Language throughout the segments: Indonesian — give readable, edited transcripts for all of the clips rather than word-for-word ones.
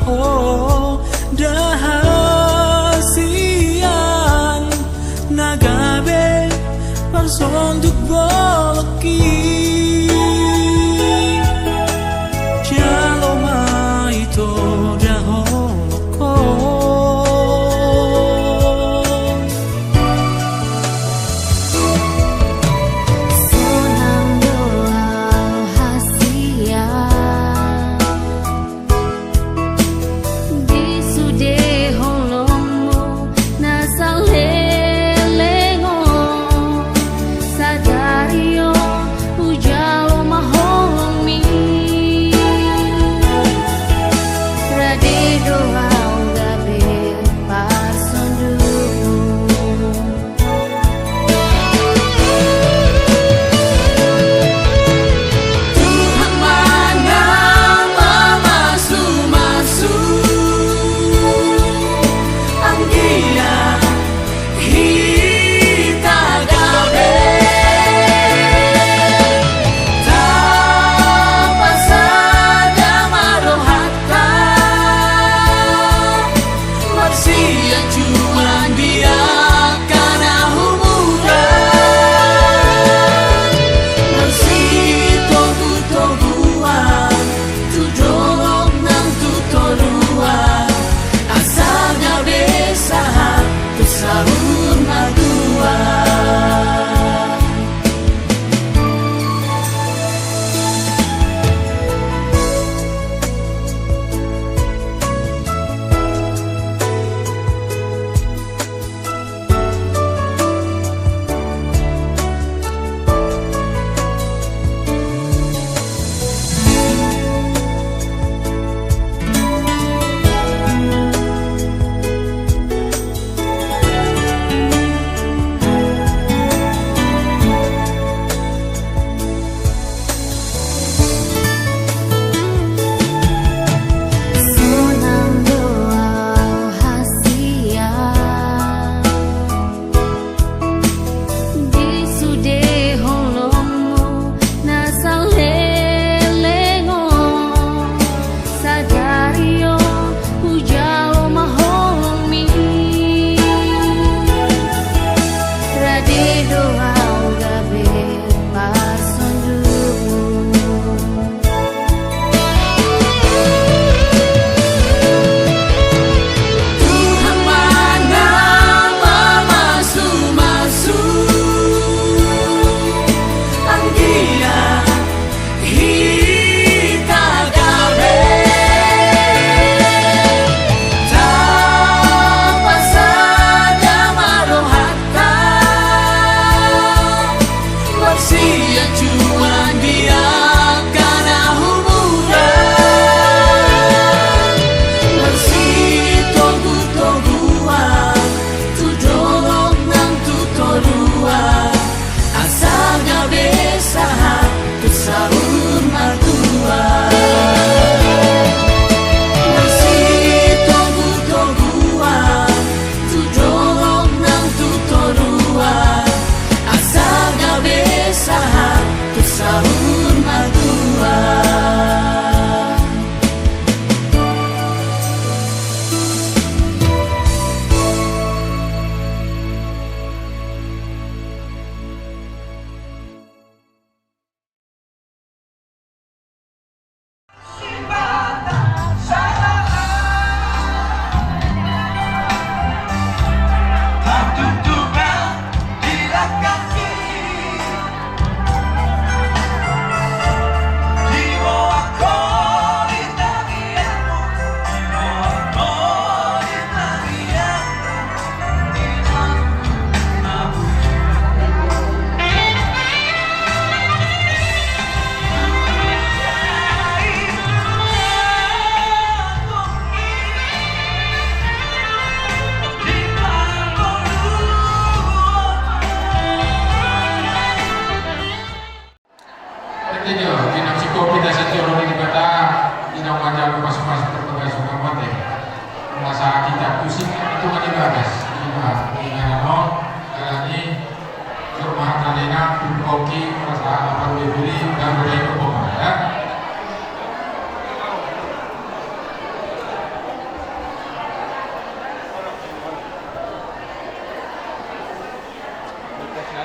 maho dahasian nagabe parsonduk boloki jaloma ito daholoko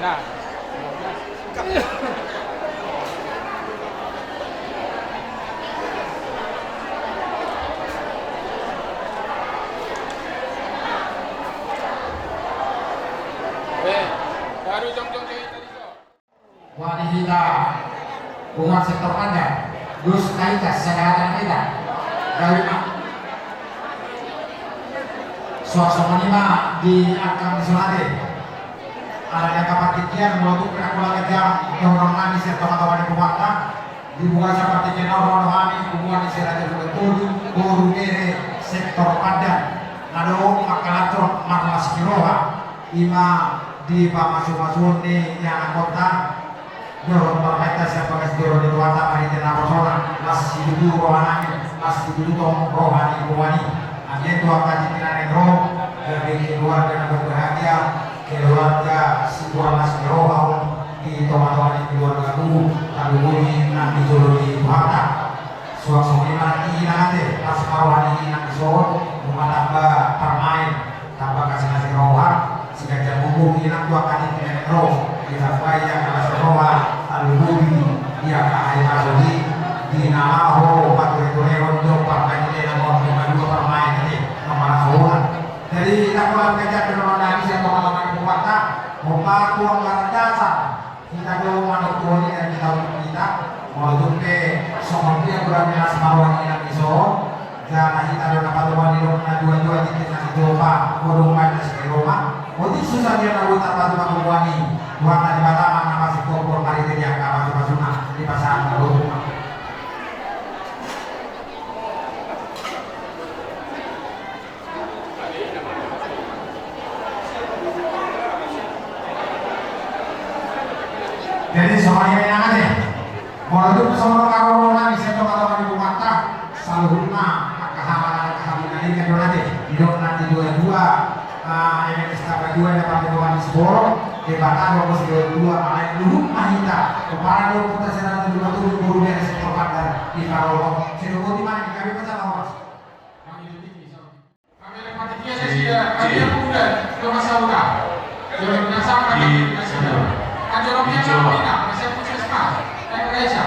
mana? Baru jong-jong tadi so. Wanita umat sektor Padang Gus Kaitas Sadatan kita dari suasana lima di Akam Sulade ada kapatikian melalui perakuan kejam yang orang nami serta kawan kumata dibuka kapatikian orang nami kumpulan di Seraja Betul Guru Gere sektor Padang nado makalatro marlas kiroha ima di pamasu-masu ni yang kota dorong permainan siapa kasih dorong itu watak hari tenang persona masih dulu rohani masih dulu tong rohani rohani hanya itu akan dipilih roh dari keluarga yang berbahagia keluarga sebuah nasi rohau di teman-teman keluarga ku lalu bumi nanti dulu di watak suasana nanti nanti pas rohani nanti sore menambah permain tambah kasih nasi rohani sekarang hukum hilang dua kali dengan roh kita bayar kalau seroa alubudi dia kahai masudi di nalaho batu itu untuk partai ini nomor 52 permain ini nomor awal jadi kita pulang kerja dengan nabi atau pengalaman kuasa membantu anggaran dasar kita dulu manut tuan yang kita kita mau jumpe soal dia berani asmawan yang iso jangan kita dulu dapat tuan di rumah dua-dua titik nasi coba kodong main nasi rumah Odi susah dia nak buat apa tu aku buani. Buat di Batam nama si kompor mari dia apa tu masukna di pasar baru. Jadi soalnya yang ada. Kalau itu soal corona bisa tu kalau di Batam salurna kehamalan ini kan nanti hidup nanti dua-dua yang kita dua dapat tuan sekolah di Batam bagus dua malah dulu mahita kepala dua kita sedang dua tuh guru dari sektor Padang di Parolo sedang di mana kami baca lawas kami dapat dia sudah kami muda ke masa udah jangan nasabah kami nasional anjurnya kita masih puskesmas Indonesia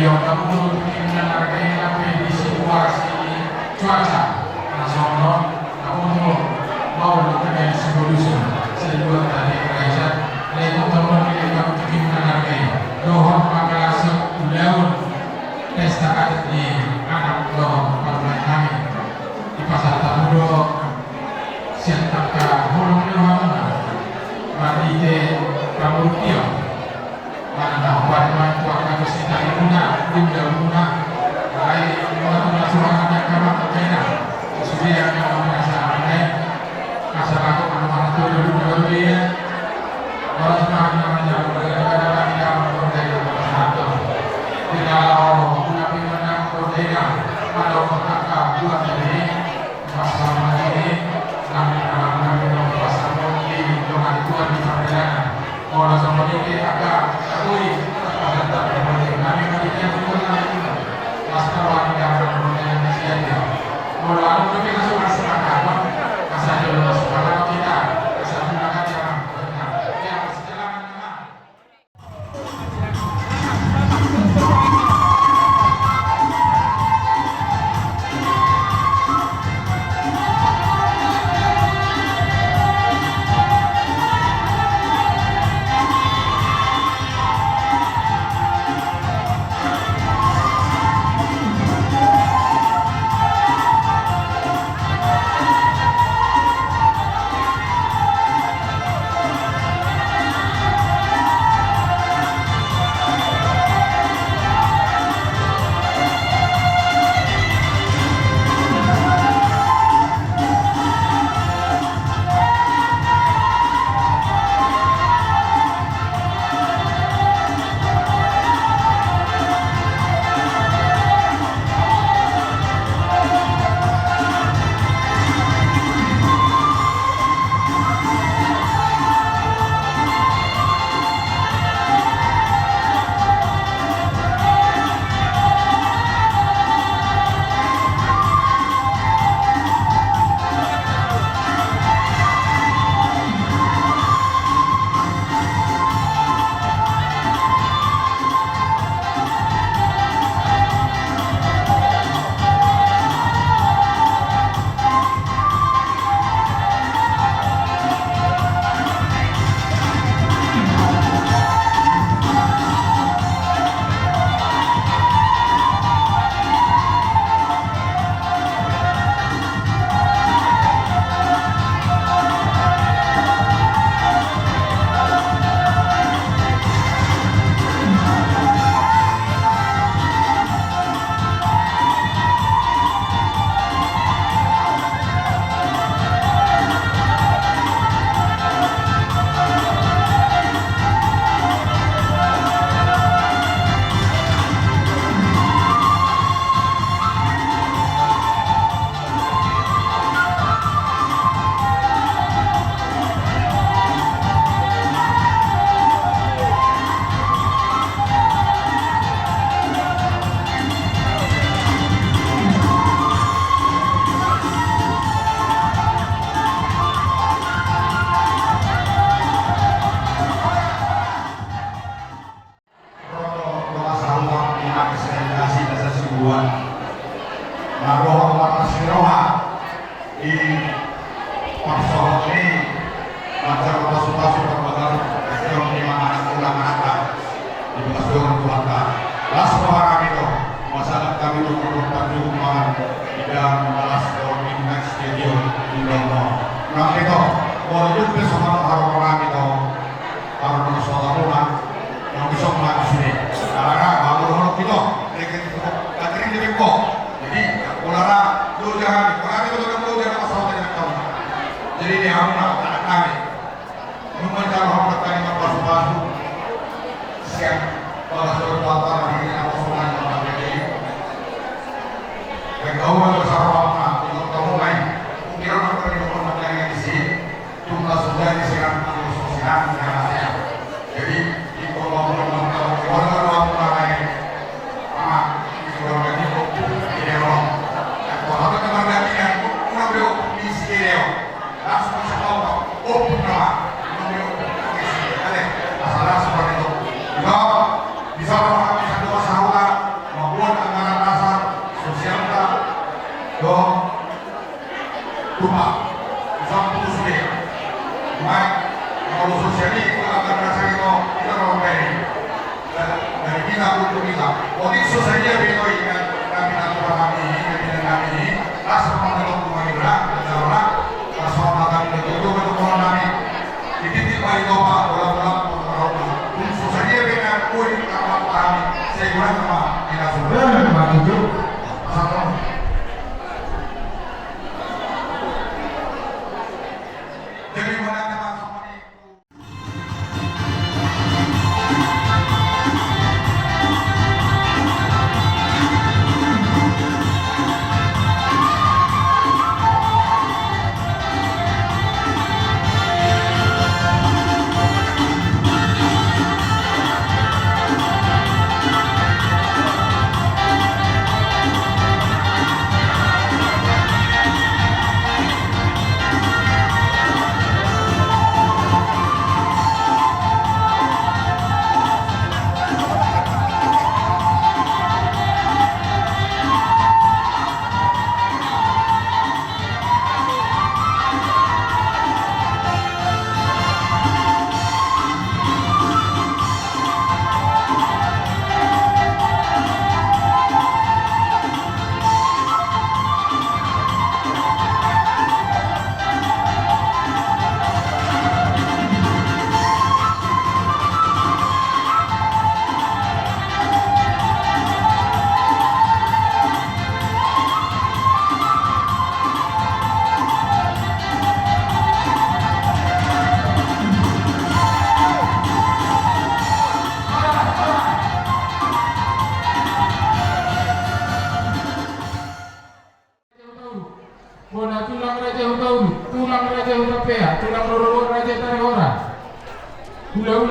Iya, kamu ingin mengenai situasi cuaca nasional, kamu mau mengenai solusi sebuah dari kerajaan, lalu teman ini kamu ingin mengenai doa pengalasa ulang pesta adat di anak doa parlemen kami di pasar Tamudo, siantaka hulung lima bagi te kamu mana buat tuan kita guna guna baik mengatakan semangat yang kamu kerja sudah yang merasa aneh masyarakat mana-mana dulu dia kalau sekarang namanya berada yang berbeda masyarakat tidak tapi menang berbeda pada kakak buat ini masalah ini kami pasal ini dengan tuan di perbedaan orang sama ini agak akui terhadap perbedaan kami yang mengenai pasal wanita perbedaan di sini kalau aku lebih masuk masyarakat masa dulu sekarang kita bisa menggunakan yang benar yang sejalan dengan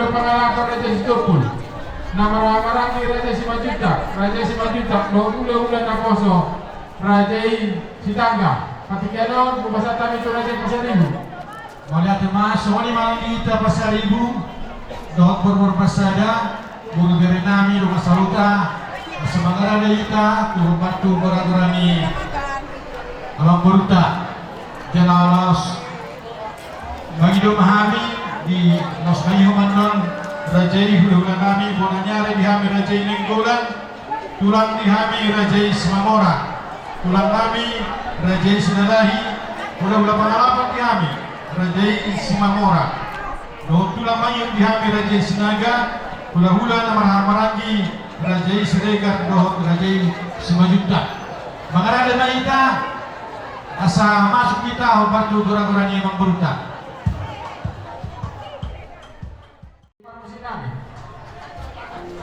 Ula pangalapan Raja Situpul. Nama Marangi Raja Simajuta. Raja Simajuta. Ula na koso. Raja Sitangga. Patikianon, bubasa kami itu Raja Pasaribu. Oleh teman, soalnya malam kita Pasaribu, dok berbasada, guru dari nami, rumah saluta, semangat ada kita, turun batu beragurani, alam beruta, jalalos, bagi do mahami di Noskai Humanon, Rajai Hulugan kami, bonanyare dihami Rajai Ninggolan, tulang dihami Rajai Semamora, tulang kami Rajai Sinalahi, ulah-ulah pengalaman kami Rajai Simamora, tulang mayung dihami Rajai Sinaga, hula-hula nama Marangi Rajai Siregar, Rajai Simajuta. Mengarah dengan kita asa masuk kita batu gora-goranya Imam Beruta.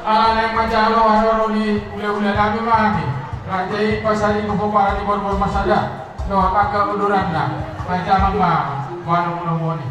Yang majalo ano ni ula-ula kami mahami. Rajai pasari ko para di bor masada. No kakak uluran na. Macam apa? Wano ni.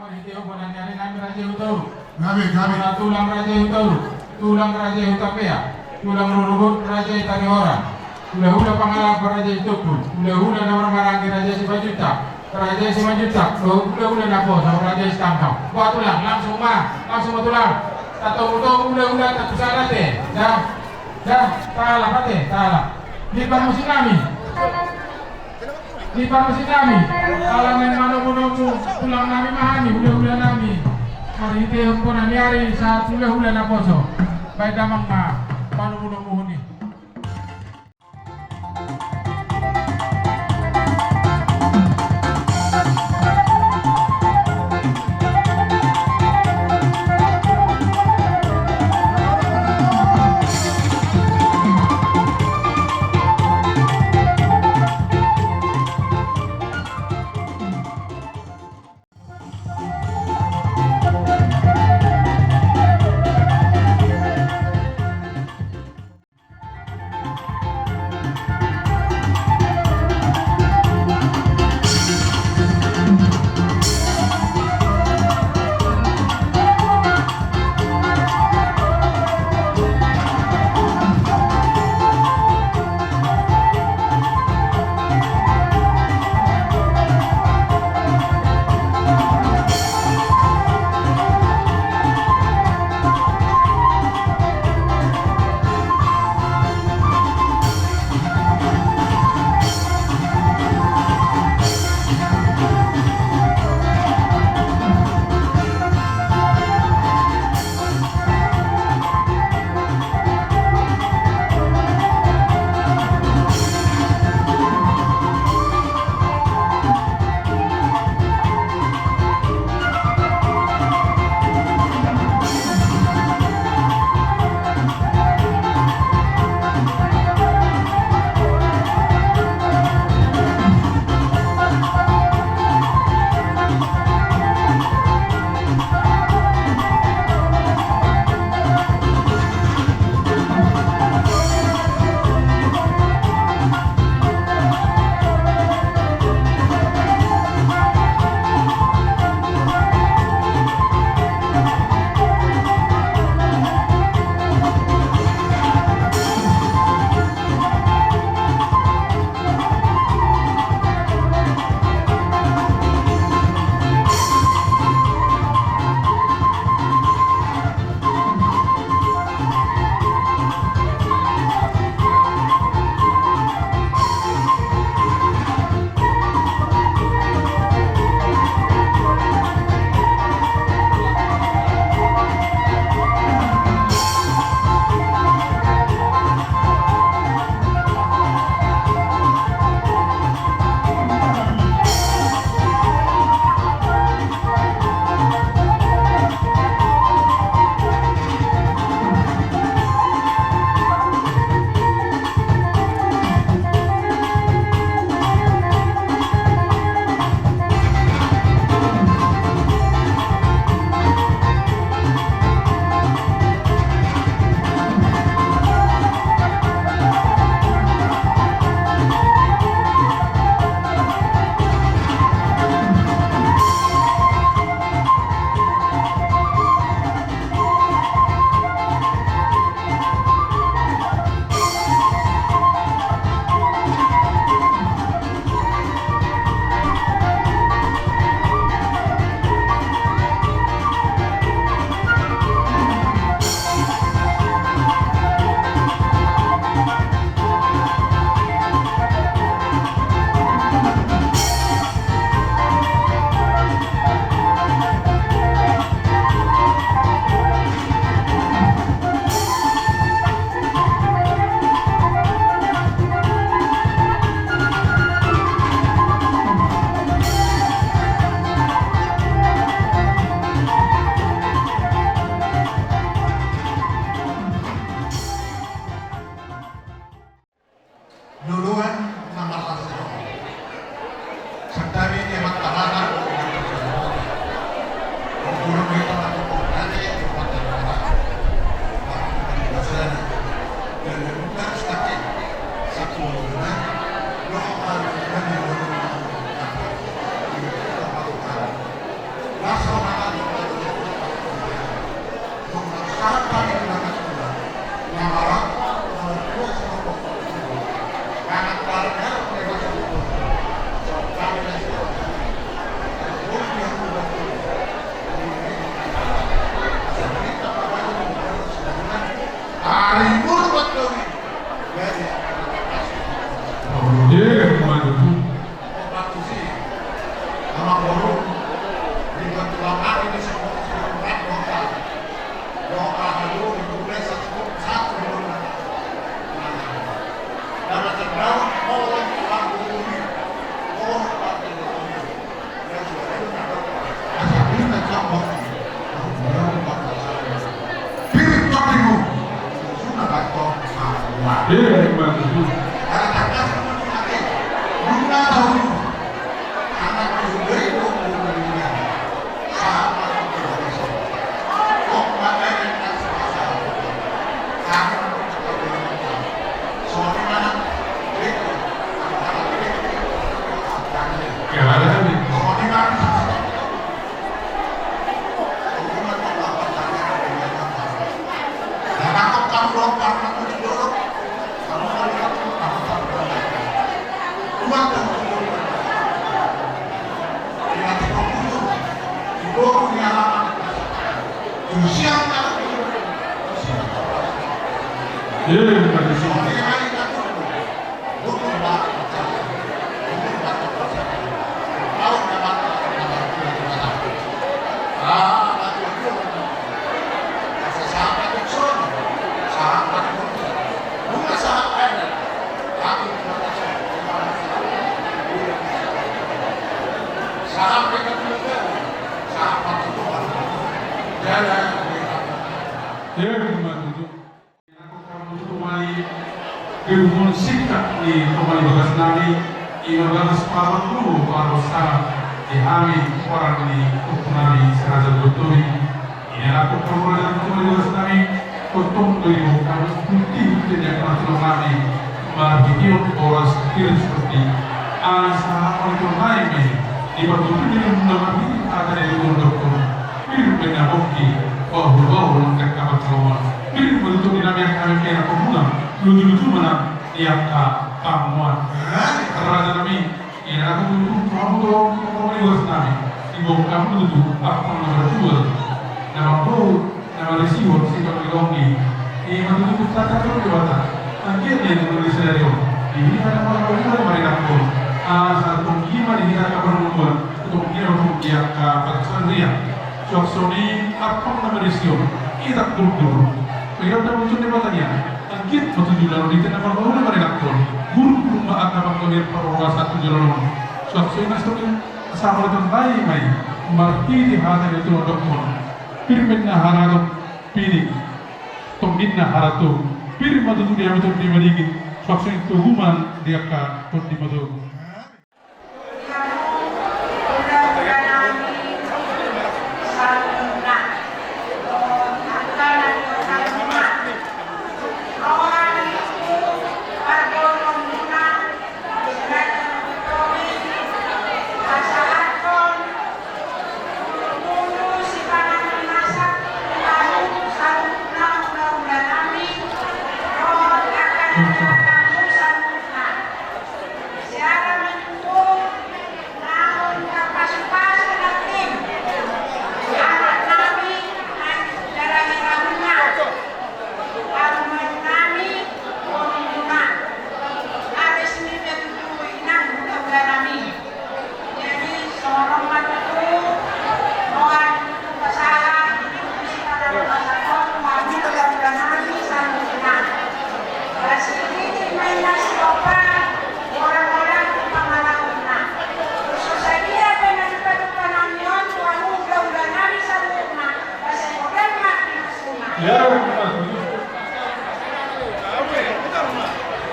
Marihiteo Bonanyari Nami Raja Utauru. Kami. Tulang Raja Utauru. Tulang Raja Utapea. Tulang Rurugut Raja Itangihora. Hula-hula Pangalap Raja Itupul. Hula-hula Namar Marangi Raja Sibajuta. Raja Sibajuta. Hula-hula Naposo Raja Istangkau. Buat tulang langsung mau tulang. Tato hula-hula tak salah teh. Dah, salah pate, salah. Di musim kami. Di musim kami. Alangan manomu tulang nami mahani hula-hula nami. Hari itu pun nami hari saat hula-hula naposo. Baik damang manomu ni. Kailangan kami. Kemudian sikap di kembali bagas nami iman bagas paman dulu parosa dihami orang di nami serasa betul ini aku kemudian kembali bagas nami untuk beliau kami putih tidak masuk nami berbikin orang sekir seperti asa orang lain di betul di nami ada di dokter bir benyaboki bahwa langkah kabar kawan bir betul di nami yang kami kira pemuda lucu-lucu mana tiap kamuan kerana kami ini aku dulu kamu dong kamu juga senang ibu kamu dulu apa nomor 2 nama bro nama receiver si kamu longi ini mana dulu tata kamu dewata akhirnya nulis dari ini ada orang-orang main aku satu gimana ini kita kabar nomor untuk kira untuk tiap persoalan dia soksoni apa nama receiver kita dulu kita udah muncul di matanya angkit betul jualan di tengah malam mereka pun guru rumah akan mengambil perwira satu jualan suatu ini seperti sama dengan bayi bayi marti di hati itu untuk pun pirmin haratu piri tombin haratu piri madu dia betul di mana suatu itu human dia kan pun di madu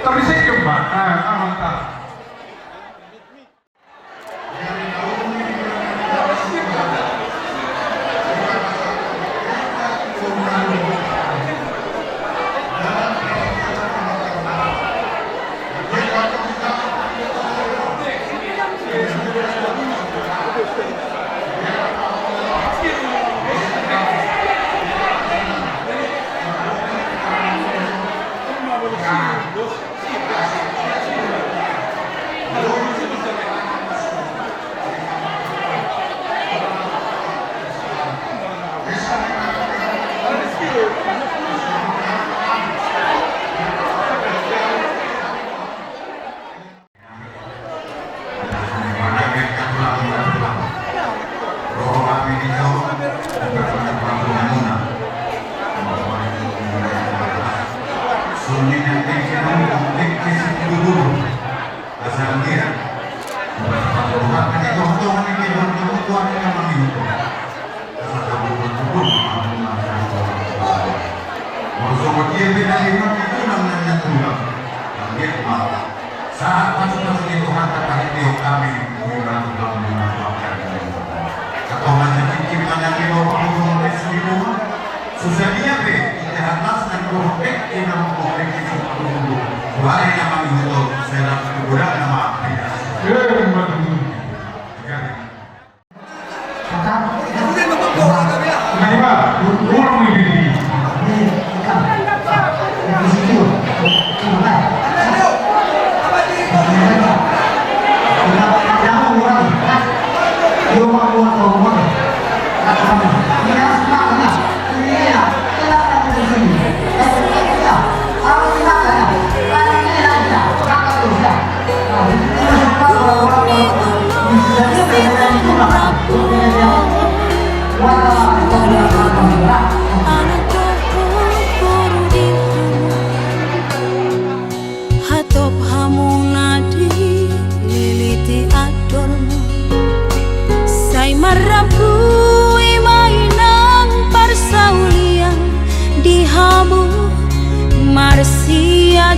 tapi saya kembang, mantap. Saat masuk itu harta pahitio kami mengulang ketongannya ciptanya kilo puluh seribu susah dia be tidak atas dan korek yang korek itu dulu hari nama itu saya kuburan nama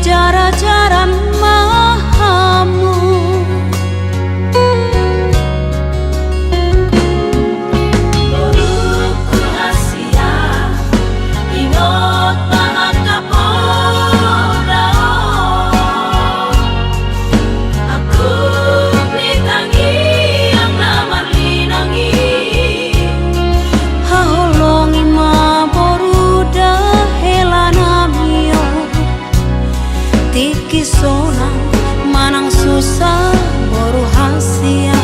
jara-jara mahamu. Guruku Asia, ingot makapoda, aku blitangi ang namarlinangi, haholongi maboruda helanamio, tikisona manang susah boru hasia.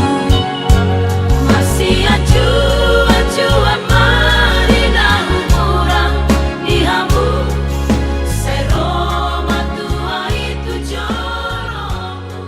Masih ajua marinang murang dihamu, seroma tua itu joromu.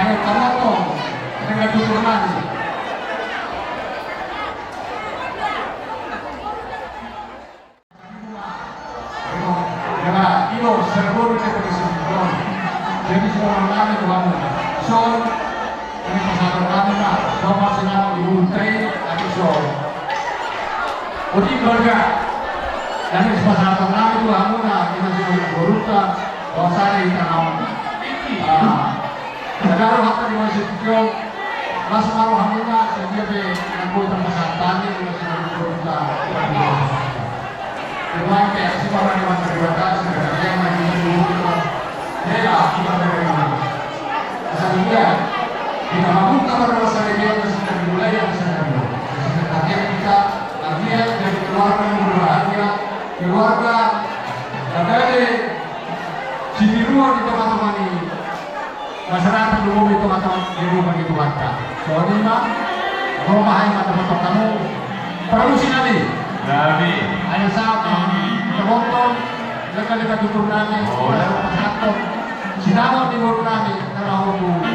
Dahil kamoto, nagatutunan. Kaya iyo, serbo rin ito kasi doon. Jadi semua namin tuhan so, ini pasal kami na, so masih namin diuntay at iso. Uti keluarga, dan ini pasal kami tuhan muna, kita sudah beruta, bahwa saya di tanah negara hatta di masjid itu, langsung maru hamuna, sehingga aku terpasal tani, kita sudah beruta. Kedua, kayak si orang yang terbatas, sebenarnya yang lagi dulu. Ya, kita bagaimana? Selanjutnya, kita membuka pada masa ini yang sudah dimulai yang sudah dimulai. Sebenarnya kita akhirnya dari keluarga yang berbahagia, keluarga dari Cibiruan di teman-teman ini, masyarakat umum itu teman-teman di rumah itu warga. Soalnya mah, rumah yang ada foto kamu, perlu sih nanti. Nabi, ada sahabat, teman-teman. Dekat-dekat tutur nami, pasatong, sinawang di mulut nami, narahubu,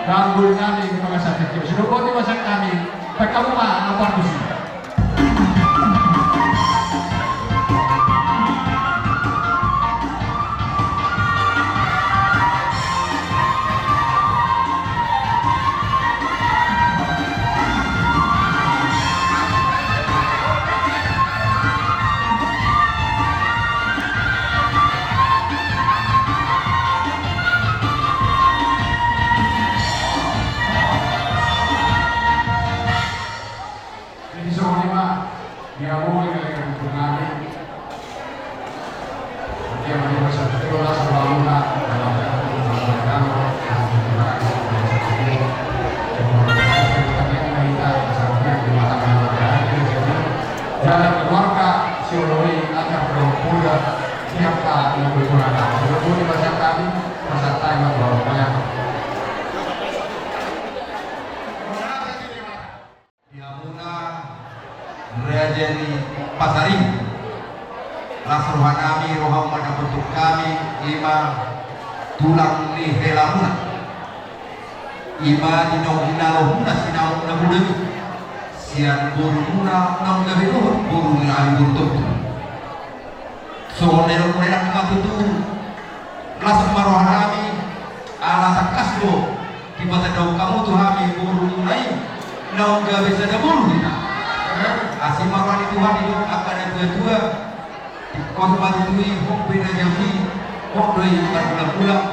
gangguin nami di mga sakit. Sinubot di masak kami, pagkamuma, ang partusi. Jalan keluarga siologi agar berkuda tiap kali yang berkurang. Sebelum di masa kami, masa time baru banyak. Yamuna Rajani Pasari Lasruhan kami, roham pada bentuk kami, ima tulang ni helamuna, ima dinogina lohuna sinamuna budemi. Sian burungna nang gabi roh burung ngai burtuk so nero nera ngatutu las maroh kami ala takasdo di mata dau kamu tuh kami burung nai nang gabi sada burung kita asih maroh itu Tuhan itu akan ada dua di kos mati tuh hok beda jami hok doi pulang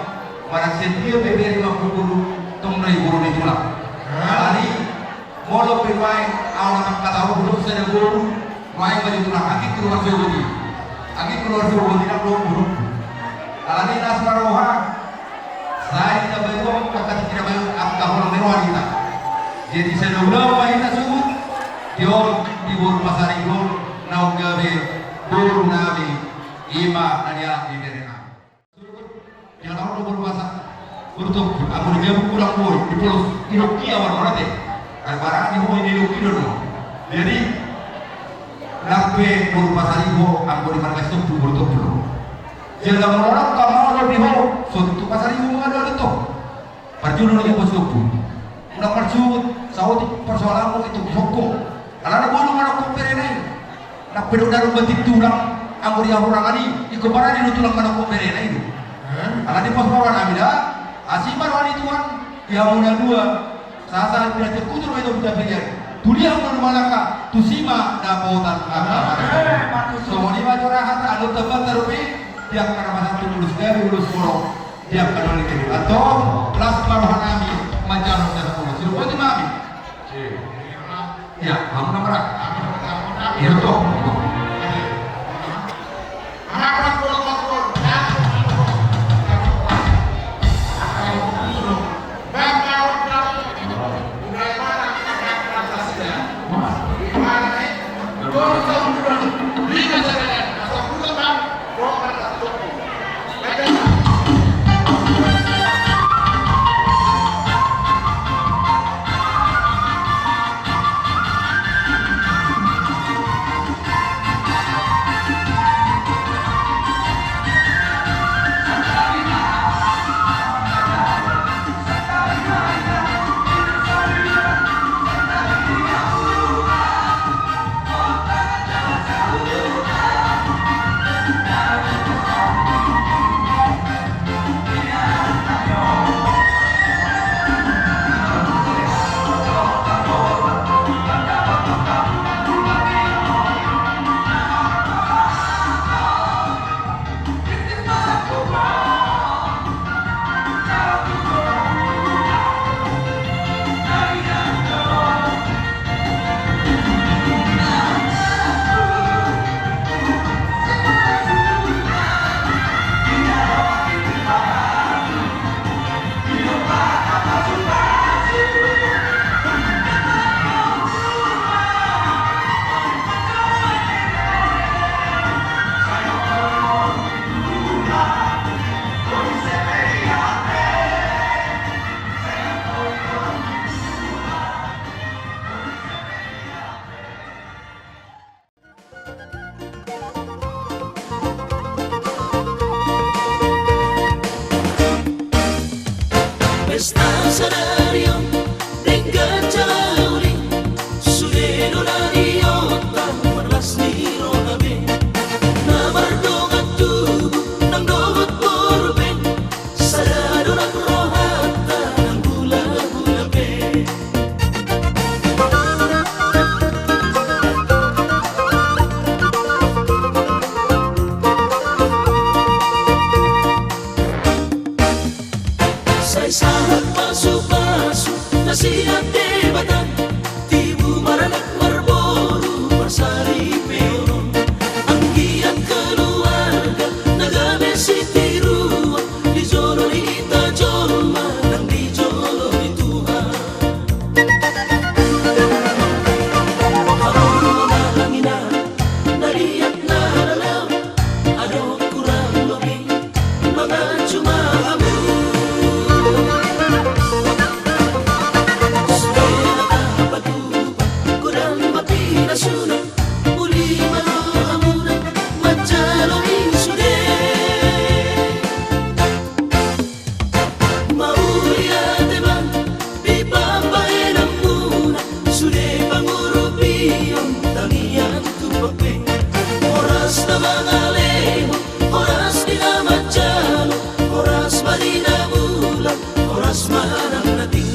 pada setiap bebek 50 burung tong nai burung itu lah ali molo pirwai awal kata belum saya guru wai baju tulang aki keluar sewodi nak belum guru alani nasmaroha saya tidak bayu kakak tidak bayu akta orang merwan kita jadi saya udah wai kita sebut dior di buru pasar itu nau gabe buru nabi ima nadia di derena yang tahu buru pasar untuk aku dia pulang boy di pulau inoki awal orangnya barang ini mau diluki dulu. Jadi lakukan buru pasar ibu, anggur di markas itu buru. Jika orang kamu lebih mau, suatu pasar ibu mengadu itu. Perjuangan yang bersuku. Udah percut, saudi persoalanmu itu hukum. Kalau ada bulu mana komperenai, nak perlu dalam bentuk tulang, anggur yang orang ini, ikut para di tulang mana komperenai itu. Kalau di pos bawah amida, asimar wani tuan, yang muda dua. Sasa bila terkutur itu kita pikir dunia pun malaka tusima dapotan apa so ini macam hata anu tempat terupi tiap karena masa itu lulus dari lulus pulau tiap kali ini atau kelas maruhan kami macam dan pulau siapa itu mami ya kamu nomor ya toh asa dario dengan jalauli sudeno na diota marlas ni rogabe na mardongan tubuh nang dogot borbe sadado ng rohata ng gula-gulabe. Sa isa't paso-paso na siya debatan di bumaranak marboro marsari peoron ang giyan keluarga nagame si tiruan di jolo ni ita jolma nang di jolo ni Tuhan ako na langina nariyak na lalaw ano kurang lobi mga chumahamu sunat muli marohamunan majalongin sude mauli ateman pipapain ang muna sude pangurupiyon tangian tupakwe oras na mga leho oras di na majalo oras ba di na bulan oras manang nating